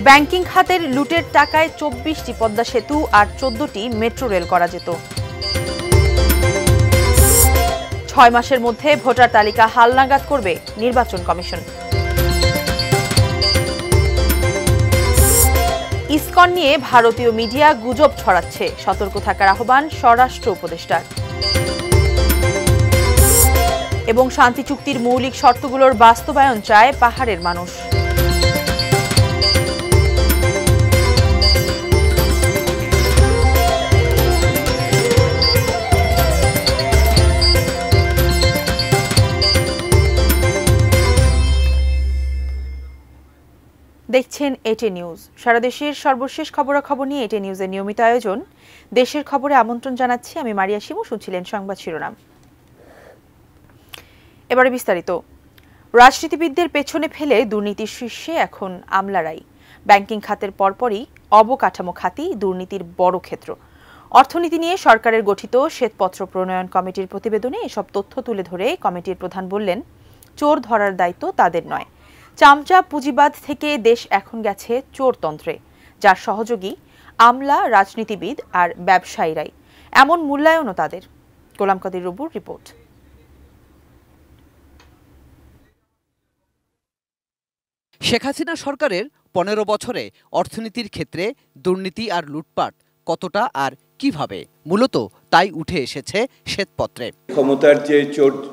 Banking খাতের লুটের টাকায় ২৪টি পদ্মা সেতু আর ১৪টি মেট্রো রেল করা যেত। ৬ মাসের মধ্যে ভোটার তালিকা হালনাগাদ করবে নির্বাচন কমিশন। ইসকন নিয়ে ভারতীয় মিডিয়া গুজব ছড়াচ্ছে, সতর্ক থাকার আহ্বান স্বরাষ্ট্র উপদেষ্টার। এবং শান্তি চুক্তির মৌলিক শর্তগুলোর বাস্তবায়ন চায় পাহাড়ের মানুষ। দেখছেন এটি নিউজ। সারা দেশের সর্বশেষ খবরাখবর নিয়ে এটি নিউজের নিয়মিত আয়োজন দেশের খবরে আমন্ত্রণ জানাচ্ছি আমি মারিয়া শিমু। শুনছিলেন সংবাদ শিরোনাম, এবারে বিস্তারিত। রাজনীতিবিদদের পেছনে ফেলে দুর্নীতির শীর্ষে এখন আমলারাই। ব্যাংকিং খাতের পরপরই অবকাঠামো খাতই দুর্নীতির বড় ক্ষেত্র। অর্থনীতি নিয়ে সরকারের গঠিত শ্বেতপত্র প্রণয়ন কমিটির প্রতিবেদনে এসব তথ্য তুলে ধরে কমিটির প্রধান বললেন, চোর ধরার দায়িত্ব তাদের নয়। চামচা পুঁজিবাদ থেকে দেশ এখন গেছে চোরতন্ত্রে, যার সহযোগী আমলা, রাজনীতিবিদ আর ব্যবসায়ীরাই। এমন মূল্যায়নও তাদের। গোলাম কাদির রবুর রিপোর্ট। শেখ হাসিনা সরকারের ১৫ বছরে অর্থনীতির ক্ষেত্রে দুর্নীতি আর লুটপাট কতটা আর কিভাবে, মূলত তাই উঠে এসেছে শ্বেতপত্রে। ক্ষমতার যে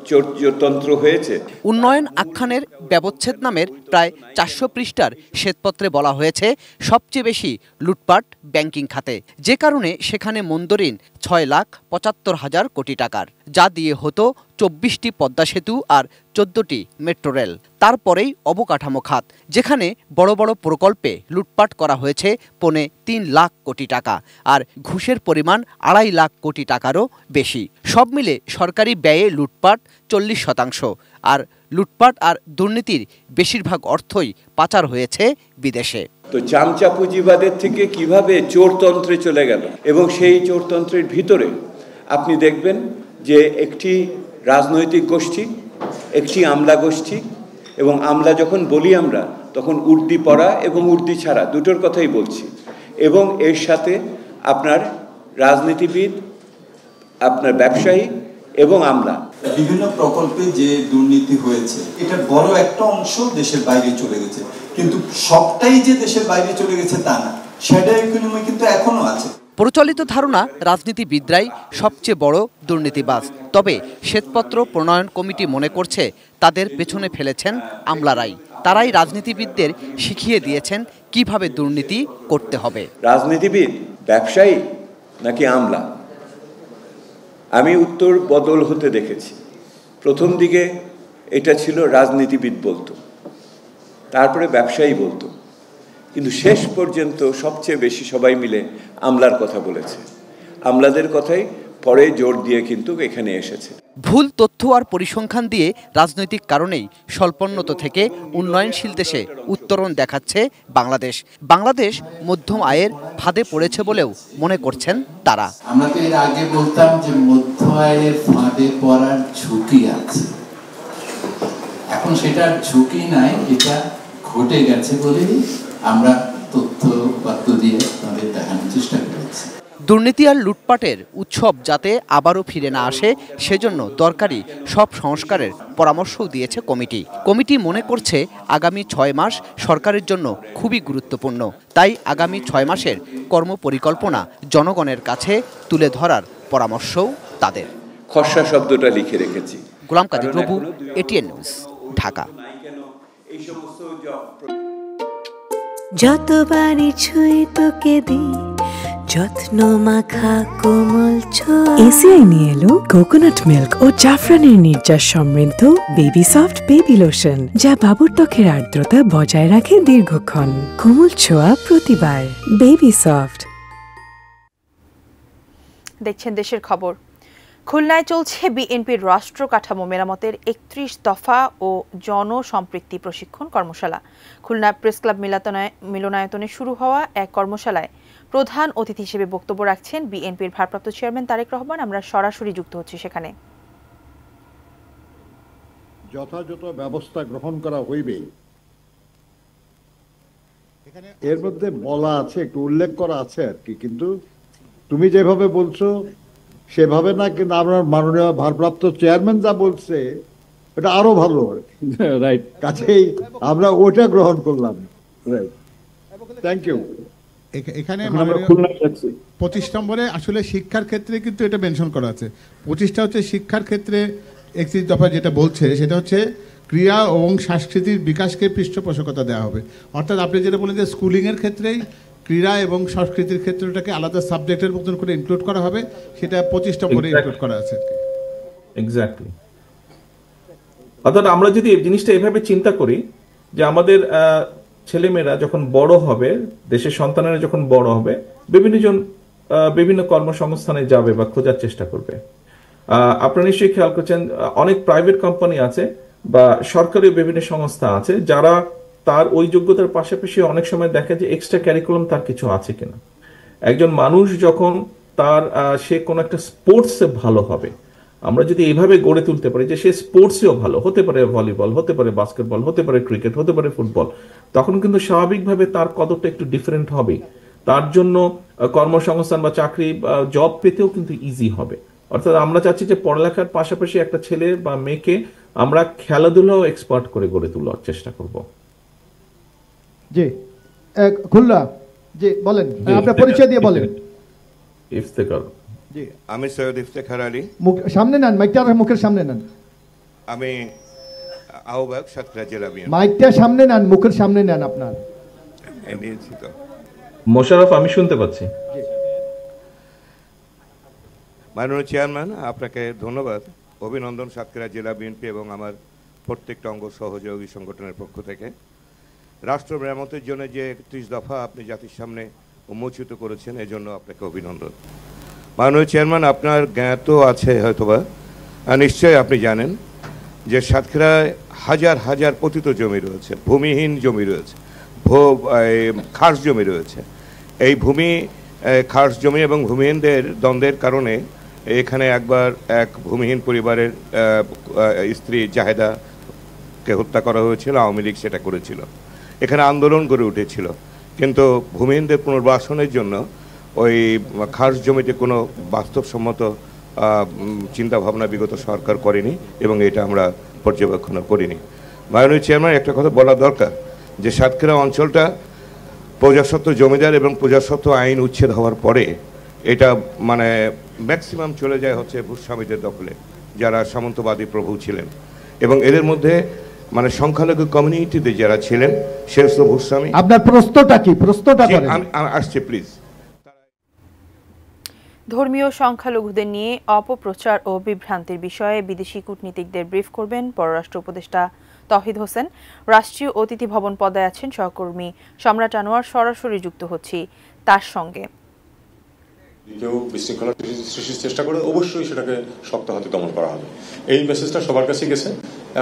চোরতন্ত্র হয়েছে, উন্নয়ন আখ্যানের ব্যবচ্ছেদ নামের প্রায় ৪০০ পৃষ্ঠার শ্বেতপত্রে বলা হয়েছে সবচেয়ে বেশি লুটপাট ব্যাংকিং খাতে, যে কারণে সেখানে মন্দরিন ৬,৭৫,০০০ কোটি টাকার, যা দিয়ে হতো ২৪টি পদ্মা সেতু আর ১৪টি মেট্রো রেল। তারপরেই অবকাঠামো খাত, যেখানে বড় বড় প্রকল্পে লুটপাট করা হয়েছে ৩.৫ কোটি টাকা, আর ঘুষের পরিমাণ ২.৫ লাখ কোটি টাকারও বেশি। সব মিলে সরকারি ব্যয়ে লুটপাট ৪০%, আর লুটপাট আর দুর্নীতির বেশিরভাগ অর্থই পাচার হয়েছে বিদেশে। তো চামচা পুঁজিবাদের থেকে কিভাবে চোরতন্ত্রে চলে গেল, এবং সেই চোরতন্ত্রের ভিতরে আপনি দেখবেন যে একটি রাজনৈতিক গোষ্ঠী, একটি আমলা গোষ্ঠী, এবং আমলা যখন বলি আমরা তখন উর্দি পড়া এবং উর্দি ছাড়া দুটোর কথাই বলছি, এবং এর সাথে আপনার রাজনীতিবিদ, আপনার ব্যবসায়ী এবং আমলা। বিভিন্ন প্রকল্পে যে দুর্নীতি হয়েছে, এটার বড় একটা অংশ দেশের বাইরে চলে গেছে, কিন্তু সবটাই যে দেশের বাইরে চলে গেছে তা না, শ্যাডো ইকোনমি কিন্তু এখনো আছে। প্রচলিত ধারণা রাজনীতিবিদরাই সবচেয়ে বড় দুর্নীতিবাজ, তবে শ্বেতপত্র প্রণয়ন কমিটি মনে করছে তাদের পেছনে ফেলেছেন আমলারাই। তারাই রাজনীতিবিদদের শিখিয়ে দিয়েছেন কিভাবে দুর্নীতি করতে হবে। রাজনীতিবিদ, ব্যবসায়ী নাকি আমলা? আমি উত্তর বদল হতে দেখেছি। প্রথম দিকে এটা ছিল রাজনীতিবিদ বলতো, তারপরে ব্যবসায়ী বলতো, কিন্তু শেষ পর্যন্ত সবচেয়ে বেশি সবাই মিলে আমলার কথা বলেছে। আমলাদের কথাই পরে জোর দিয়ে কিন্তু এখানে এসেছে। ভুল তথ্য আর পরিসংখ্যান দিয়ে রাজনৈতিক কারণেই স্বল্পোন্নত থেকে উন্নয়নশীল দেশে উত্তরণ দেখাচ্ছে বাংলাদেশ। বাংলাদেশ মধ্যম আয়ের ফাঁদে পড়েছে বলেও মনে করছেন তারা। আমরা তো এর আগে বলতাম যে মধ্য আয়ের ফাঁদে পড়ার ঝুঁকি আছে, এখন সেটার ঝুঁকি নাই, এটা ঘটে গেছে বলেই আমরা তথ্য দিয়ে তাদের দেখানোর চেষ্টা করেছি। দুর্নীতি আর লুটপাটের উৎসব যাতে আবারও ফিরে না আসে, সেজন্য দরকারি সব সংস্কারের পরামর্শও দিয়েছে কমিটি মনে করছে আগামী ৬ মাস সরকারের জন্য খুবই গুরুত্বপূর্ণ। তাই আগামী ৬ মাসের কর্মপরিকল্পনা জনগণের কাছে তুলে ধরার পরামর্শও তাদের। খসড়া শব্দটা লিখে রেখেছি। গোলাম কাদির রবু, এটিএন নিউজ, ঢাকা। যতবারই ছুঁই তোকে দিই যত্ন মাখা কোমল ছোঁয়া। এসিআই নিয়ে এলো কোকোনাট মিল্ক ও জাফরানের নির্যাস সমৃদ্ধ বেবি সফট বেবি লোশন, যা বাবুর ত্বকের আর্দ্রতা বজায় রাখে দীর্ঘক্ষণ। কোমল ছোঁয়া প্রতিবার, বেবি সফট। দেখছেন দেশের খবর। খুলনায় চলছে বিএনপির রাষ্ট্র কাঠামো মেরামতের ৩১ দফা ও জনসম্পৃক্তি প্রশিক্ষণ কর্মশালা। খুলনা প্রেস ক্লাব মিলনায়তনে শুরু হওয়া এক কর্মশালায় প্রধান অতিথি হিসেবে বক্তব্য রাখছেন বিএনপির ভারপ্রাপ্ত চেয়ারম্যান তারেক রহমান। আমরা সরাসরি যুক্ত হচ্ছি সেখানে। যথাযথ ব্যবস্থা গ্রহণ করা হইবে এর মধ্যে বলা আছে, একটু উল্লেখ করা আছে আর কি, কিন্তু তুমি যেভাবে বলছো সেভাবে না, কিন্তু আমরা মাননীয় ভারপ্রাপ্ত চেয়ারম্যান যা বলছে ওটা আরো ভালো আর কি। রাইট, কাছেই আমরা ওটা গ্রহণ করলাম। Right, thank you. এখানে 25 নম্বরে আসলে শিক্ষার ক্ষেত্রে কিন্তু এটা মেনশন করা আছে। 25টা হচ্ছে শিক্ষার ক্ষেত্রে 31 দফা যেটা বলছে সেটা হচ্ছে ক্রীড়া এবং সাংস্কৃতিক বিকাশকে পৃষ্ঠপোষকতা দেওয়া হবে। অর্থাৎ আপনি যেটা বলেন যে স্কুলিংয়ের ক্ষেত্রেই ক্রীড়া এবং সংস্কৃতির ক্ষেত্রটাকে আলাদা সাবজেক্টের মতন করে ইনক্লুড করা হবে, সেটা 25 নম্বরে ইনক্লুড করা আছে। এক্স্যাক্টলি। অর্থাৎ আমরা যদি এই জিনিসটা এভাবে চিন্তা করি যে আমাদের ছেলেমেয়েরা যখন বড় হবে, দেশের সন্তানেরা যখন বড় হবে, বিভিন্ন কর্মসংস্থানে যাবে বা খোঁজার চেষ্টা করবে। আপনারা নিশ্চয়ই খেয়াল করছেন অনেক প্রাইভেট কোম্পানি আছে বা সরকারি বিভিন্ন সংস্থা আছে যারা তার ওই যোগ্যতার পাশাপাশি অনেক সময় দেখে যে এক্সট্রা ক্যারিকুলাম তার কিছু আছে কিনা। একজন মানুষ যখন সে কোনো একটা স্পোর্টসে ভালো হবে, আমরা যদি এইভাবে গড়ে তুলতে পারি যে সে স্পোর্টসেও ভালো হতে পারে, ভলিবল হতে পারে, বাস্কেটবল হতে পারে, ক্রিকেট হতে পারে, ফুটবল, তখন কিন্তু স্বাভাবিকভাবে তার কতটা একটু ডিফারেন্ট হবে। তার জন্য কর্মসংস্থান বা চাকরি জব পেতেও কিন্তু ইজি হবে। অর্থাৎ আমরা চাচ্ছি যে পড়ালেখার পাশাপাশি একটা ছেলে বা মেয়েকে আমরা খেলাধুলাও এক্সপার্ট করে গড়ে তোলার চেষ্টা করব। জি, খুলনা জি, বলেন, আপনার পরিচয় দিয়ে বলেন। ইফতেখার। জি, আমি সৈয়দ ইফতেখার আলী। সামনে নেন মাইকটা, মুখের সামনে নেন। আমি আহ্বায়ক সাতক্ষীরা জেলা বিএনপি। মাইকটা সামনে নেন, মুখের সামনে নেন আপনার। মোশাররফ, আমি শুনতে পাচ্ছি। মাননীয় চেয়ারম্যান, আপনাকে ধন্যবাদ, অভিনন্দন সাতক্ষীরা জেলা বিএনপি এবং আমার প্রত্যেকটা অঙ্গ সহযোগী সংগঠনের পক্ষ থেকে। রাষ্ট্র মেরামতের জন্য যে 31 দফা আপনি জাতির সামনে উন্মোচিত করেছেন, এজন্য আপনাকে অভিনন্দন। মাননীয় চেয়ারম্যান, আপনার জ্ঞাত আছে হয়তোবা, নিশ্চয়ই আপনি জানেন যে সাতক্ষীরায় হাজার হাজার পতিত জমি রয়েছে, ভূমিহীন জমি রয়েছে, খাস জমি রয়েছে। এই খাস জমি এবং ভূমিহীনদের দ্বন্দ্বের কারণে এখানে একবার এক ভূমিহীন পরিবারের স্ত্রী জাহেদাকে হত্যা করা হয়েছিল, আওয়ামী লীগ সেটা করেছিল, এখানে আন্দোলন গড়ে উঠেছিল। কিন্তু ভূমিহীনদের পুনর্বাসনের জন্য ওই খাস জমিতে কোনো বাস্তবসম্মত চিন্তাভাবনা বিগত সরকার করেনি এবং এটা আমরা পর্যবেক্ষণও করিনি। মাননীয় চেয়ারম্যান, একটা কথা বলা দরকার যে সাতক্ষীরা অঞ্চলটা প্রজাস্বত্ব জমিদার এবং প্রজাস্বত্ব আইন উচ্ছেদ হওয়ার পরে এটা মানে ম্যাক্সিমাম চলে যায় হচ্ছে ভূস্বামীদের দখলে, যারা সামন্তবাদী প্রভু ছিলেন, এবং এদের মধ্যে মানে সংখ্যালঘু কমিউনিটিতে যারা ছিলেন সেসব ভূস্বামী। আপনার প্রশ্নটা কি? প্রশ্নটা করেন। আসছে প্লিজ। ধর্মীয় সংখ্যালঘুদের নিয়ে অপপ্রচার ও বিভ্রান্তির বিষয়ে বিদেশি কূটনীতিকদের ব্রিফ করবেন পররাষ্ট্র উপদেষ্টা তৌহিদ হোসেন। রাষ্ট্রীয় অতিথি ভবন পদায় আছেন সহকর্মী সম্রাট আনোয়ার, সরাসরি যুক্ত হচ্ছি তার সঙ্গে। কেউ বিশৃঙ্খলা সৃষ্টির চেষ্টা করে অবশ্যই সেটাকে শক্ত হাতে দমন করা হবে, এই মেসেজটা সবার কাছে গেছে।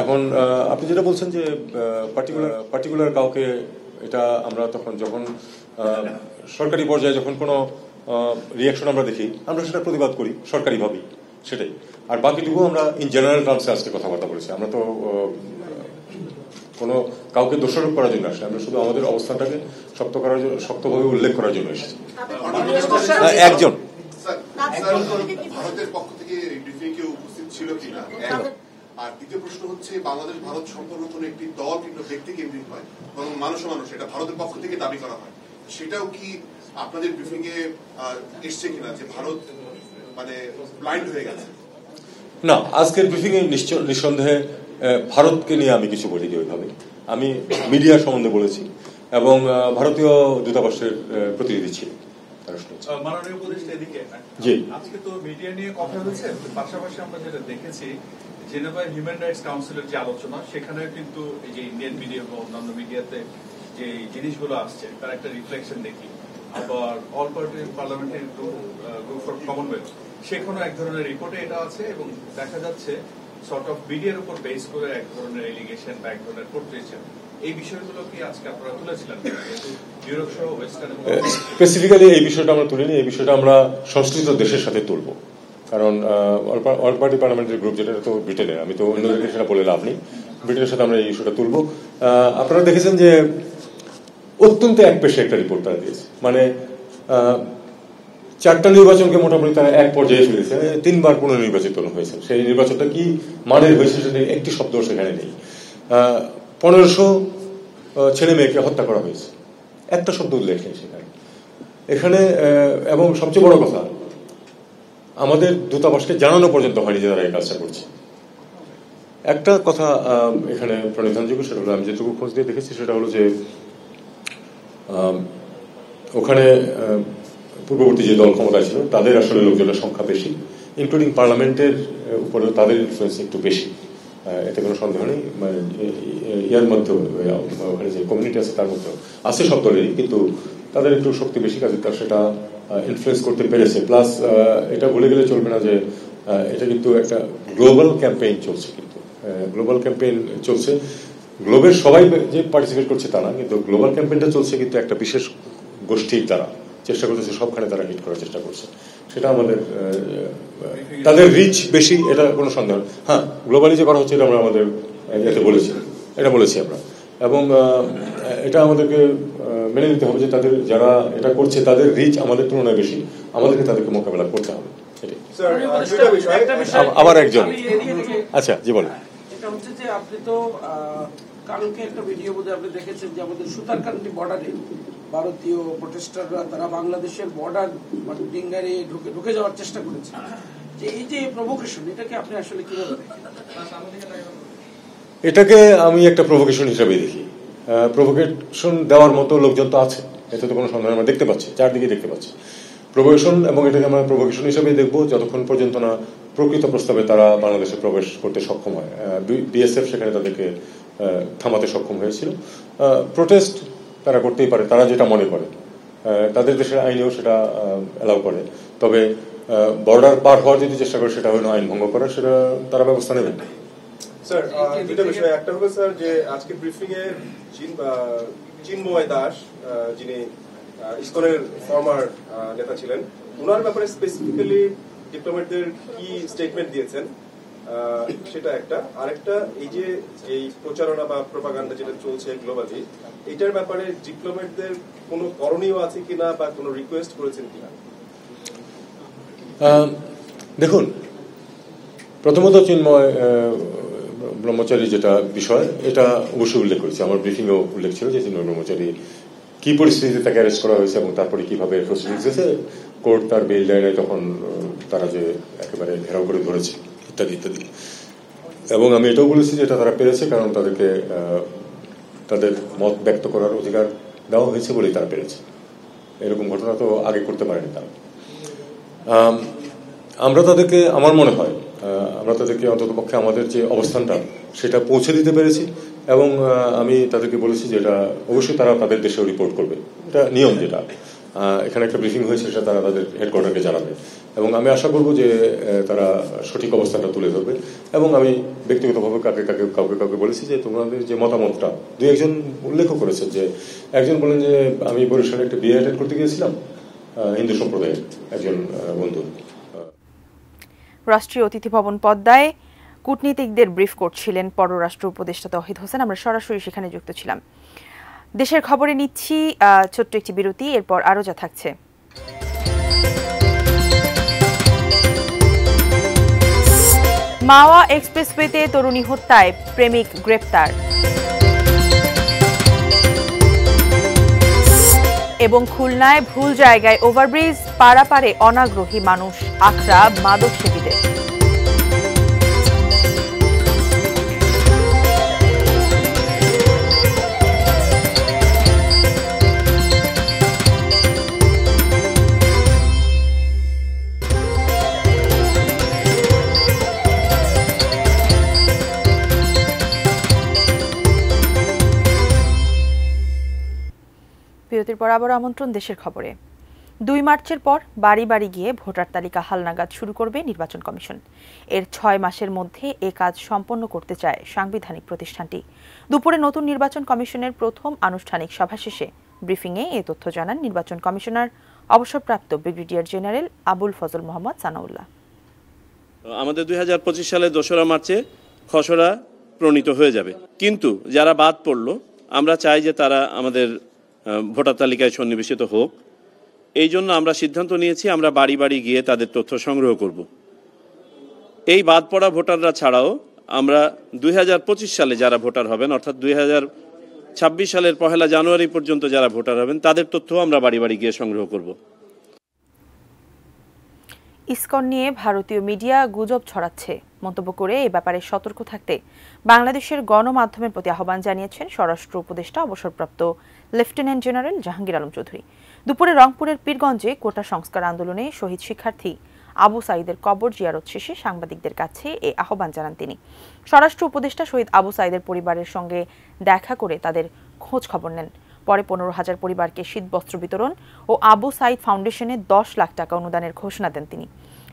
এখন আপনি যেটা বলছেন যে পার্টিকুলার কাউকে, এটা আমরা যখন সরকারি পর্যায়ে যখন কোনো রিয়াকশন আমরা দেখি, আমরা সেটা প্রতিবাদ করি সরকারিভাবেই, সেটাই। আর বাকিটুকু আমরা ইন জেনারেল টার্মসে আজকে কথাবার্তা বলেছি। আমরা তো কোনো কাউকে দোষারোপ করার জন্য আসলে, আমরা শুধু আমাদের অবস্থানটাকে শক্তভাবে উল্লেখ করার জন্য এসেছি। একজন ভারতের পক্ষ থেকে ব্রিফিংয়ে উপস্থিত ছিল কিনা, আর দ্বিতীয় প্রশ্ন হচ্ছে বাংলাদেশ ভারত সম্পর্ক কোনো একটি দল কিংবা ব্যক্তি কেন্দ্রিক হয় এবং মানুষ এটা ভারতের পক্ষ থেকে দাবি করা হয়, সেটাও কি আপনাদের ব্রিফিং এ এসছে কিনা যে ভারত মানে ব্লাইন্ড হয়ে গেছে? না, আজকের ব্রিফিং এ নিঃসন্দেহে ভারতকে নিয়ে আমি কিছু বলিনি ওইভাবে। আমি মিডিয়া সম্বন্ধে বলেছি এবং ভারতীয় দূতাবাসের প্রতিনিধি ছিল। মাননীয় উপদেষ্টা, এদিকে আজকে তো মিডিয়া নিয়ে কথা হয়েছে, পাশাপাশি আমরা যেটা দেখেছি জেনেভা হিউম্যান রাইটস কাউন্সিলের যে আলোচনা, সেখানেও কিন্তু এই যে ইন্ডিয়ান মিডিয়া বা অন্যান্য মিডিয়াতে যে জিনিসগুলো আসছে তার একটা রিফ্লেকশন দেখি। আবার all party parliamentary group for Commonwealth, সেখানেও এক ধরনের রিপোর্টে এটা আছে এবং দেখা যাচ্ছে সর্ট অফ মিডিয়ার উপর বেস করে এক ধরনের এলিগেশন বা এক ধরনের পোর্ট্রেশন। এই বিষয়গুলো কি আজকে আপনারা তুলেছিলেন? ইউরোপ সহ ওয়েস্টার্ন স্পেসিফিক্যালি এই বিষয়টা আমরা তুলিনি, এই বিষয়টা আমরা সংশ্লিষ্ট দেশের সাথে তুলব। কারণ অল পার্টি পার্লামেন্টারি গ্রুপ যেটা তো ব্রিটেনের, আমি তো অন্যদেরকে সেটা বলে লাভ নেই, ব্রিটেনের সাথে আমরা এই ইস্যুটা তুলব। আপনারা দেখেছেন যে অত্যন্ত একপেশে একটা রিপোর্ট তারা দিয়েছে। মানে 4টা নির্বাচনকে মোটামুটি তারা এক পর্যায়ে ফেলেছে, 3বার পুনর্নির্বাচিত হয়েছে। সেই নির্বাচনটা কি মানের হয়েছে সেটা একটি শব্দ সেখানে নেই। 1500 ছেলে মেয়েকে হত্যা করা হয়েছে, একটা শব্দ উল্লেখ নেই সেখানে। এখানে এবং সবচেয়ে বড় কথা, আমাদের দূতাবাসকে জানানো পর্যন্ত হয়নি যে তারা এই কাজটা করছে। একটা কথা এখানে প্রণিধানযোগ্য, সেটা হলো আমি যেটুকু খোঁজ দিয়ে দেখেছি সেটা হলো যে ওখানে পূর্ববর্তী যে দল ক্ষমতায় ছিল তাদের আসলে লোকজনের সংখ্যা বেশি, ইনক্লুডিং পার্লামেন্টের উপরেও তাদের ইনফ্লুয়েন্স একটু বেশি, এতে কোনো সন্দেহ নেই। মানে ইয়ার মধ্যে ওখানে যে কমিউনিটি আছে তার মধ্যে আছে সব দলেরই, কিন্তু তাদের একটু শক্তি বেশি, কাজে তার সেটা ইনফ্লুয়েন্স করতে পেরেছে। প্লাস এটা ভুলে গেলে চলবে না যে এটা কিন্তু একটা গ্লোবাল ক্যাম্পেইন চলছে, কিন্তু গ্লোবাল ক্যাম্পেইন চলছে, গ্লোবের সবাই যে পার্টিসিপেট করছে তা না, কিন্তু গ্লোবাল ক্যাম্পেইনটা চলছে কিন্তু একটা বিশেষ গোষ্ঠীর দ্বারা চেষ্টা করতেছে, সবখানে তারা হিট করার চেষ্টা করছে। সেটা আমাদের তাদের রিচ বেশি, এটা কোনো সন্দেহ। হ্যাঁ, গ্লোবালি যে করা হচ্ছে এটা আমরা আমাদের এতে বলেছি, এটা বলেছি আমরা, এবং এটা আমাদেরকে মেনে নিতে হবে যে তাদের যারা এটা করছে তাদের রিচ আমাদের তুলনায় বেশি, আমাদেরকে তাদেরকে মোকাবেলা করতে হবে। আবার একজন, আচ্ছা জি বলেন। এটা হচ্ছে যে আপনি তো কালকে একটা ভিডিও বোধহয় আপনি দেখেছেন যে আমাদের সুতারকান্দি বর্ডারে ভারতীয় প্রোটেস্টাররা তারা বাংলাদেশের বর্ডার ডিঙ্গারে ঢুকে যাওয়ার চেষ্টা করেছে, যে এই যে প্রভোকেশন, এটাকে আপনি আসলে কিভাবে দেখেন? এটাকে আমি একটা প্রভোকেশন হিসাবে দেখি। প্রভোকেশন দেওয়ার মতো লোকজন তো আছে, এতে তো কোনো সন্দেহ আমরা দেখতে পাচ্ছি, চারদিকে দেখতে পাচ্ছি প্রভোকেশন, এবং এটাকে আমরা প্রভোকেশন হিসাবে দেখবো যতক্ষণ পর্যন্ত না প্রকৃত প্রস্তাবে তারা বাংলাদেশে প্রবেশ করতে সক্ষম হয়। বিএসএফ সেখানে তাদেরকে থামাতে সক্ষম হয়েছিল। প্রোটেস্ট তারা করতেই পারে, তারা যেটা মনে করে, তাদের দেশের আইনেও সেটা অ্যালাউ করে, তবে বর্ডার পার হওয়ার যদি চেষ্টা করে সেটা হলো আইন ভঙ্গ করা, সেটা তারা ব্যবস্থা নেবেন। স্যার, দুটো বিষয়, একটা হলো স্যার যে আজকে ব্রিফিং এ চিন্ময় দাস, যিনি ইসকনের ফর্মার নেতা ছিলেন, ওনার ব্যাপারে স্পেসিফিক্যালি ডিপ্লোম্যাটদের কি স্টেটমেন্ট দিয়েছেন সেটা একটা। আরেকটা, এই যে এই প্রচারণা বা প্রোপাগান্ডা যেটা চলছে গ্লোবালি, এটার ব্যাপারে ডিপ্লোম্যাটদের কোনো করণীয় আছে কিনা বা কোনো রিকোয়েস্ট করেছেন কিনা? দেখুন, প্রথমত চিন্ময় ব্রহ্মচারী যেটা বিষয়, এটা অবশ্যই উল্লেখ করেছে, আমার ব্রিফিংও উল্লেখ ছিল যে চিন্ময় ব্রহ্মচারী কি পরিস্থিতিতে তাকে অ্যারেস্ট করা হয়েছে এবং তারপরে কিভাবে প্রসিডিংস হয়েছে, কোর্ট তার বেল দেয় নাই তখন তারা যে একেবারে ঘেরাও করে ধরেছে ইত্যাদি ইত্যাদি। এবং আমি এটাও বলেছি যে এটা তারা পেরেছে কারণ তাদেরকে তাদের মত ব্যক্ত করার অধিকার দেওয়া হয়েছে বলেই তারা পেরেছে। এরকম ঘটনা তো আগে করতে পারেনি তারা। আমরা তাদেরকে, আমার মনে হয় আমরা তাদেরকে অন্ততপক্ষে আমাদের যে অবস্থানটা সেটা পৌঁছে দিতে পেরেছি, এবং আমি তাদেরকে বলেছি যে এটা অবশ্যই তারা তাদের দেশেও রিপোর্ট করবে, এটা নিয়ম। যেটা এখানে একটা ব্রিফিং হয়েছে সেটা তারা তাদের হেডকোয়ার্টারকে জানাবে, এবং আমি আশা করব যে তারা সঠিক অবস্থানটা তুলে ধরবে। এবং আমি ব্যক্তিগতভাবে কাউকে বলেছি যে তোমাদের যে মতামতটা, দুই একজন উল্লেখ করেছেন, যে একজন বলেন যে আমি বরিশালে একটা বিয়ে অ্যাটেন্ড করতে গিয়েছিলাম হিন্দু সম্প্রদায়ের একজন বন্ধু। রাষ্ট্রীয় অতিথি ভবন পদ্মায় কূটনীতিকদের ব্রিফ করছিলেন পররাষ্ট্র উপদেষ্টা তৌহিদ হোসেন। আমরা সরাসরি সেখানে যুক্ত ছিলাম। দেশের খবরে নিচ্ছি ছোট্ট একটি বিরতি, এরপর আরো যা থাকছে। মাওয়া এক্সপ্রেসওয়েতে তরুণী হত্যায় প্রেমিক গ্রেপ্তার, এবং খুলনায় ভুল জায়গায় ওভারব্রিজ পারাপারে অনাগ্রহী মানুষ, আখড়া মাদক সেবীদের। বিরতির পর আবার আমন্ত্রণ দেশের খবরে। 2 মার্চের পর বাড়ি বাড়ি গিয়ে ভোটার তালিকা হালনাগাদ শুরু করবে নির্বাচন কমিশন। এর 6 মাসের মধ্যে এ কাজ সম্পন্ন করতে চায় সাংবিধানিক প্রতিষ্ঠানটি। দুপুরে নতুন নির্বাচন কমিশনের প্রথম আনুষ্ঠানিক সভা শেষে ব্রিফিংয়ে এ তথ্য জানান নির্বাচন কমিশনার অবসরপ্রাপ্ত ব্রিগেডিয়ার জেনারেল আবুল ফজল মোহাম্মদ সানাউল্লাহ। আমাদের 2025 সালের 2রা মার্চে খসড়া প্রণীত হয়ে যাবে, কিন্তু যারা বাদ পড়লো আমরা চাই যে তারা আমাদের ভোটার তালিকায় সন্নিবেশিত হোক। এই জন্য আমরা সিদ্ধান্ত নিয়েছি আমরা বাড়ি বাড়ি গিয়ে তাদের তথ্য সংগ্রহ করব। এই বাদ পড়া ভোটাররা ছাড়াও আমরা 2025 সালে যারা ভোটার হবেন, অর্থাৎ 2026 সালের 1 জানুয়ারি পর্যন্ত যারা ভোটার হবেন তাদের তথ্য আমরা বাড়ি বাড়ি গিয়ে সংগ্রহ করব। ইসকন নিয়ে ভারতীয় মিডিয়া গুজব ছড়াচ্ছে মন্তব্য করে এই ব্যাপারে সতর্ক থাকতে বাংলাদেশের গণমাধ্যমের প্রতি আহ্বান জানিয়েছেন স্বরাষ্ট্র উপদেষ্টা অবসরপ্রাপ্ত লেফটেন্যান্ট জেনারেল জাহাঙ্গীর আলম চৌধুরী। দুপুরে রংপুরের পীরগঞ্জে কোটা সংস্কার আন্দোলনে শহীদ শিক্ষার্থী আবু সাঈদের কবর জিয়ারত শেষে সাংবাদিকদের কাছে এই আহ্বান জানান তিনি। স্বরাষ্ট্র উপদেষ্টা শহীদ আবু সাঈদের পরিবারের সঙ্গে দেখা করে তাদের খোঁজ খবর নেন। পরে 15,000 পরিবারকে শীতবস্ত্র বিতরণ ও আবু সাঈদ ফাউন্ডেশনে 10 লাখ টাকা অনুদানের ঘোষণা দেন তিনি।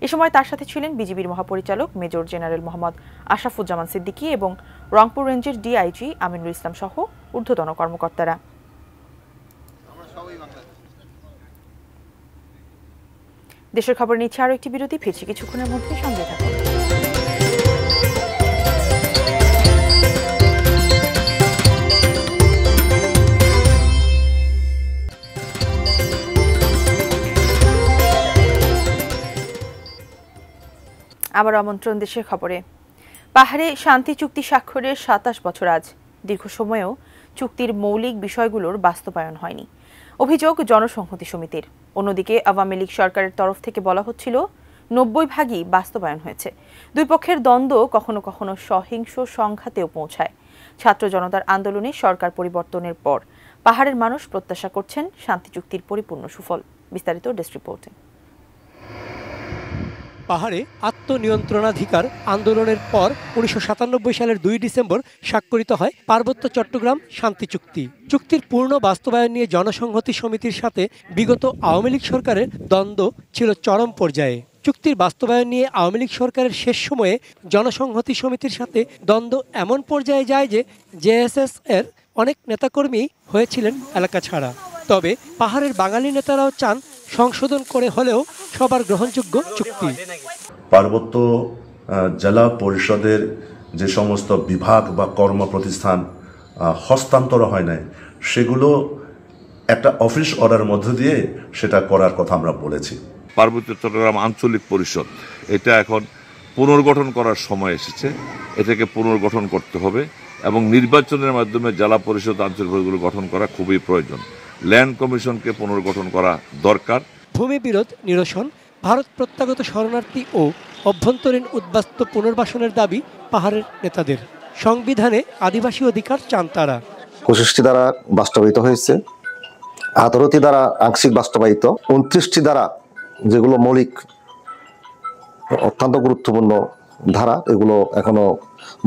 এ সময় তার সাথে ছিলেন বিজিবির মহাপরিচালক মেজর জেনারেল মোহাম্মদ আশরাফুজ্জামান সিদ্দিকী এবং রংপুর রেঞ্জের ডিআইজি আমিনুল ইসলাম সহ ঊর্ধ্বতন কর্মকর্তারা। দেশের খবর নিচ্ছে আরো একটি বিরতি, ফিরছি কিছুক্ষণের মধ্যে, সঙ্গে থাকুন। আবার আমন্ত্রণ দেশের খবরে। পাহাড়ে শান্তি চুক্তি স্বাক্ষরের 27 বছর আজ। দীর্ঘ সময়েও চুক্তির মৌলিক বিষয়গুলোর বাস্তবায়ন হয়নি, অভিযোগ জনসংহতি সমিতির। অন্যদিকে আওয়ামী লীগ সরকারের তরফ থেকে বলা হচ্ছিল 90% বাস্তবায়ন হয়েছে। দুই পক্ষের দ্বন্দ্ব কখনো কখনো সহিংস সংঘাতেও পৌঁছায়। ছাত্র জনতার আন্দোলনে সরকার পরিবর্তনের পর পাহাড়ের মানুষ প্রত্যাশা করছেন শান্তি চুক্তির পরিপূর্ণ সুফল। বিস্তারিত ডেস্ক রিপোর্টে। পাহাড়ে আত্মনিয়ন্ত্রণাধিকার আন্দোলনের পর 1997 সালের 2 ডিসেম্বর স্বাক্ষরিত হয় পার্বত্য চট্টগ্রাম শান্তি চুক্তি। চুক্তির পূর্ণ বাস্তবায়ন নিয়ে জনসংহতি সমিতির সাথে বিগত আওয়ামী লীগ সরকারের দ্বন্দ্ব ছিল চরম পর্যায়ে। চুক্তির বাস্তবায়ন নিয়ে আওয়ামী লীগ সরকারের শেষ সময়ে জনসংহতি সমিতির সাথে দ্বন্দ্ব এমন পর্যায়ে যায় যে জেএসএস এর অনেক নেতাকর্মী হয়েছিলেন এলাকা ছাড়া। তবে পাহাড়ের বাঙালি নেতারাও চান সংশোধন করে হলেও সবার গ্রহণযোগ্য চুক্তি। পার্বত্য জেলা পরিষদের যে সমস্ত বিভাগ বা কর্ম প্রতিষ্ঠান হস্তান্তর হয় নাই, সেগুলো একটা অফিস অর্ডার মধ্য দিয়ে সেটা করার কথা আমরা বলেছি। পার্বত্য চট্টগ্রাম আঞ্চলিক পরিষদ এটা এখন পুনর্গঠন করার সময় এসেছে। এটাকে পুনর্গঠন করতে হবে এবং নির্বাচনের মাধ্যমে জেলা পরিষদ আঞ্চলিক পরিষদগুলো গঠন করা খুবই প্রয়োজন। ল্যান্ড কমিশনকে পুনর্গঠন করা দরকার। ভূমি বিরোধ নিরসন, ভারত প্রত্যাগত শরণার্থী ও অভ্যন্তরীণ উদ্বাস্তু পুনর্বাসনের দাবি পাহাড়ের নেতাদের। সংবিধানে আদিবাসী অধিকার চান তারা। 25টি দ্বারা বাস্তবায়িত হয়েছে, 18টি দ্বারা আংশিক বাস্তবায়িত, 29টি দ্বারা যেগুলো মৌলিক অত্যন্ত গুরুত্বপূর্ণ ধারা, এগুলো এখনো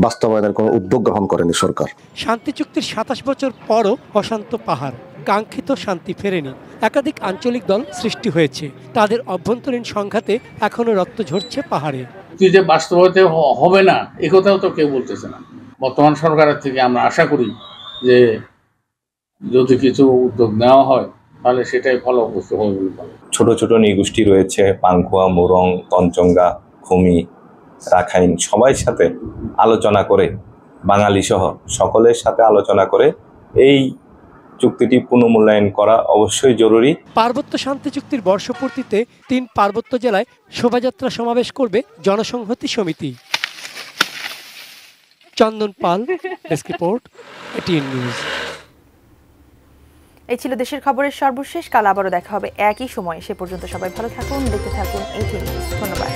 বাস্তবায়নের কোনো উদ্যোগ গ্রহণ করেনি সরকার। শান্তি চুক্তির 27 বছর পরও অশান্ত পাহাড়, কাঙ্ক্ষিত শান্তি ফেরেনি। একাধিক আঞ্চলিক দল সৃষ্টি হয়েছে, তাদের অভ্যন্তরীণ সংঘাতে এখনো রক্ত ঝরছে পাহাড়ে। যে বাস্তবায়িত হবে না এ কথাও তো কেউ বলতেছে না। বর্তমান সরকারের থেকে আমরা আশা করি যে যদি কিছু উদ্যোগ নেওয়া হয় তাহলে সেটাই ফলপ্রসূ হবে। ছোট ছোট নৃগোষ্ঠী রয়েছে, পাংখুয়া, মুরং, তঞ্চঙ্গা, খুমি, রাখাইন, সবাই সাথে আলোচনা করে, বাঙালি সহ সকলের সাথে আলোচনা করে এই চুক্তিটি পুনর্মূল্যায়ন করা অবশ্যই জরুরি। পার্বত্য শান্তি চুক্তির বর্ষপূর্তিতে 3 পার্বত্য জেলায় শোভাযাত্রা সমাবেশ করবে জনসংহতি সমিতি। চন্দন পাল, ডেস্ক রিপোর্ট, এটিএন নিউজ। এই ছিল দেশের খবরের সর্বশেষ। কাল আবারও দেখা হবে একই সময়। সে পর্যন্ত সবাই ভালো থাকুন, দেখতে থাকুন এটিএন নিউজ। ধন্যবাদ।